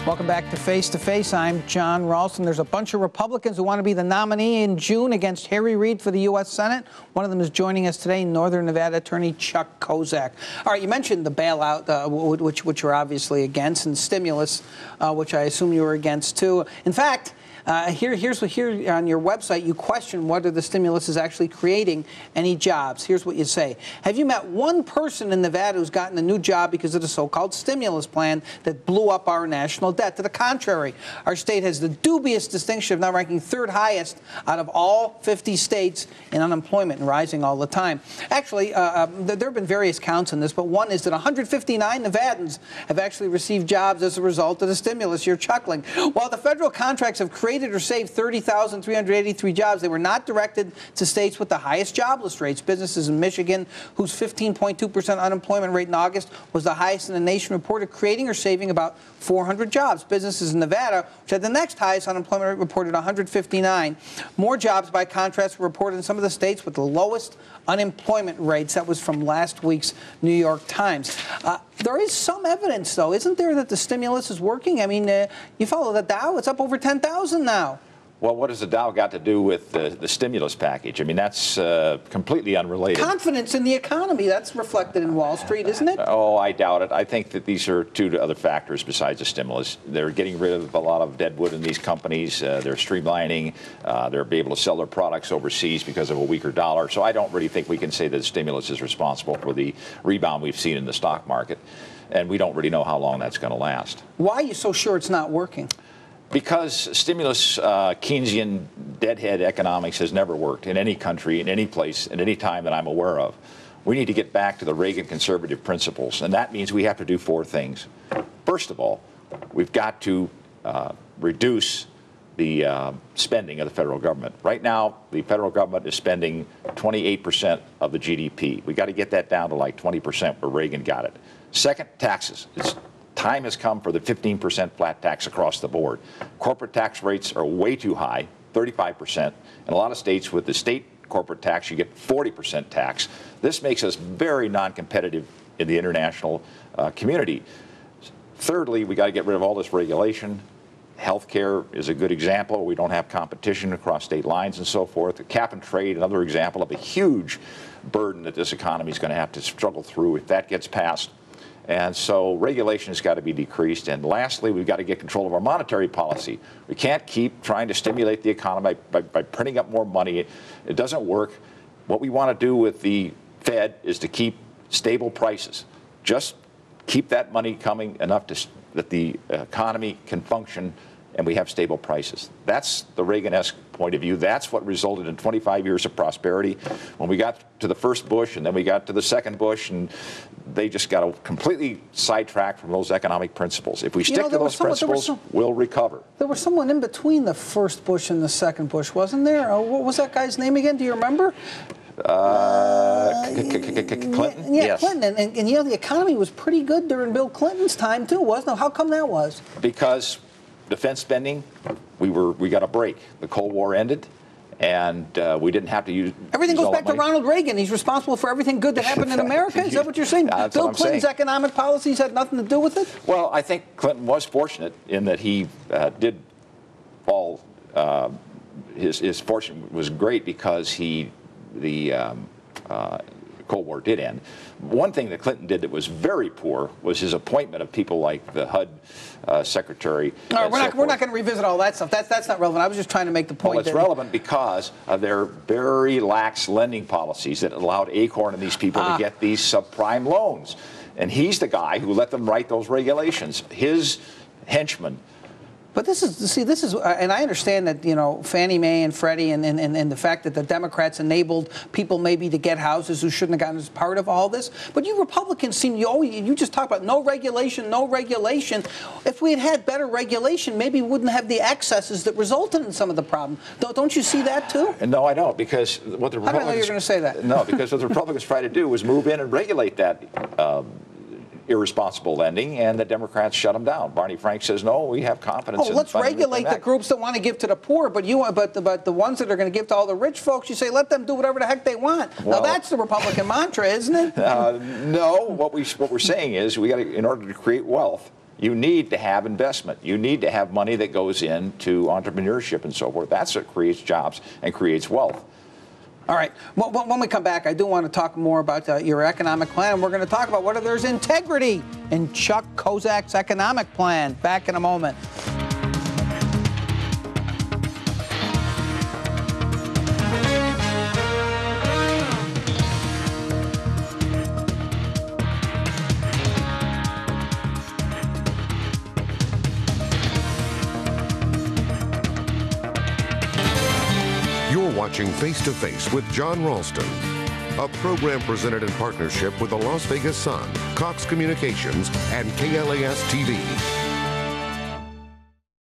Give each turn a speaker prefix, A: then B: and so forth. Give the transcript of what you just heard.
A: Welcome back to Face to Face. I'm John Ralston. There's a bunch of Republicans who want to be the nominee in June against Harry Reid for the U.S. Senate. One of them is joining us today, Northern Nevada Attorney Chuck Kozak. All right, you mentioned the bailout, which you're obviously against, and stimulus, which I assume you were against too. In fact, here on your website, you question whether the stimulus is actually creating any jobs. Here's what you say. Have you met one person in Nevada who's gotten a new job because of the so-called stimulus plan that blew up our national debt? To the contrary, our state has the dubious distinction of now ranking third highest out of all 50 states in unemployment and rising all the time. Actually, there have been various counts on this, but one is that 159 Nevadans have actually received jobs as a result of the stimulus. You're chuckling. While the federal contracts have created or saved 30,383 jobs, they were not directed to states with the highest jobless rates. Businesses in Michigan, whose 15.2% unemployment rate in August was the highest in the nation, reported creating or saving about 400 jobs. Businesses in Nevada, which had the next highest unemployment rate, reported 159. More jobs, by contrast, were reported in some of the states with the lowest unemployment rates. That was from last week's New York Times. There is some evidence, though, isn't there, that the stimulus is working? I mean, you follow the Dow, it's up over 10,000 now.
B: Well, what has the Dow got to do with the stimulus package? I mean, that's completely unrelated.
A: Confidence in the economy, that's reflected in Wall Street, isn't it?
B: Oh, I doubt it. I think that these are two other factors besides the stimulus. They're getting rid of a lot of dead wood in these companies. They're streamlining. They're able to sell their products overseas because of a weaker dollar. So I don't really think we can say that stimulus is responsible for the rebound we've seen in the stock market. And we don't really know how long that's going to last.
A: Why are you so sure it's not working?
B: Because stimulus, Keynesian deadhead economics has never worked in any country, in any place, at any time that I'm aware of. We need to get back to the Reagan conservative principles, and that means we have to do four things. First of all, we've got to reduce the spending of the federal government. Right now, the federal government is spending 28% of the GDP. We've got to get that down to like 20% where Reagan got it. Second, taxes. Time has come for the 15% flat tax across the board. Corporate tax rates are way too high, 35%. In a lot of states with the state corporate tax, you get 40% tax. This makes us very non-competitive in the international community. Thirdly, we got to get rid of all this regulation. Healthcare is a good example. We don't have competition across state lines and so forth. The cap and trade, another example of a huge burden that this economy is going to have to struggle through if that gets passed. And so regulation has got to be decreased. And lastly, we've got to get control of our monetary policy. We can't keep trying to stimulate the economy by printing up more money. It doesn't work. What we want to do with the Fed is to keep stable prices. Just keep that money coming enough that the economy can function and we have stable prices. That's the Reagan-esque point of view. That's what resulted in 25 years of prosperity. When we got to the first Bush and then we got to the second Bush, and they just got completely sidetracked from those economic principles. If we stick to those principles, we'll recover.
A: There was someone in between the first Bush and the second Bush, wasn't there? What was that guy's name again? Do you remember?
B: Clinton?
A: Yeah,
B: yes.
A: Clinton. And you know, the economy was pretty good during Bill Clinton's time, too, wasn't it? How come that was?
B: Because defense spending, we got a break. The Cold War ended, and we didn't have to use
A: everything goes back to
B: money.
A: Ronald Reagan. He's responsible for everything good that happened in America. Is that what you're saying? Bill Clinton's economic policies had nothing to do with it?
B: Well, I think Clinton was fortunate in that he did fall. His fortune was great because the Cold War did end. One thing that Clinton did that was very poor was his appointment of people like the HUD secretary.
A: All right, we're not going to revisit all that stuff. That's not relevant. I was just trying to make the point.
B: Well, it's relevant because of their very lax lending policies that allowed Acorn and these people to get these subprime loans. And he's the guy who let them write those regulations. His henchmen.
A: But this is, and I understand that, you know, Fannie Mae and Freddie and the fact that the Democrats enabled people maybe to get houses who shouldn't have gotten as part of all this. But you Republicans seem, you just talk about no regulation, no regulation. If we had had better regulation, maybe we wouldn't have the excesses that resulted in some of the problem. Don't you see that too?
B: No, I don't, because what the Republicans...
A: I didn't know you were going to say that.
B: No, because what the Republicans try to do was move in and regulate that irresponsible lending, and the Democrats shut them down. Barney Frank says, no, we have confidence in
A: let's regulate the groups that want to give to the poor, but the ones that are going to give to all the rich folks, you say, let them do whatever the heck they want. Well, now, that's the Republican mantra, isn't it?
B: No, what we're saying is we got to, in order to create wealth, you need to have investment. You need to have money that goes into entrepreneurship and so forth. That's what creates jobs and creates wealth.
A: All right. Well, when we come back, I do want to talk more about your economic plan, and we're going to talk about whether there's integrity in Chuck Kozak's economic plan. Back in a moment.
C: You're watching Face to Face with John Ralston, a program presented in partnership with the Las Vegas Sun, Cox Communications, and KLAS TV.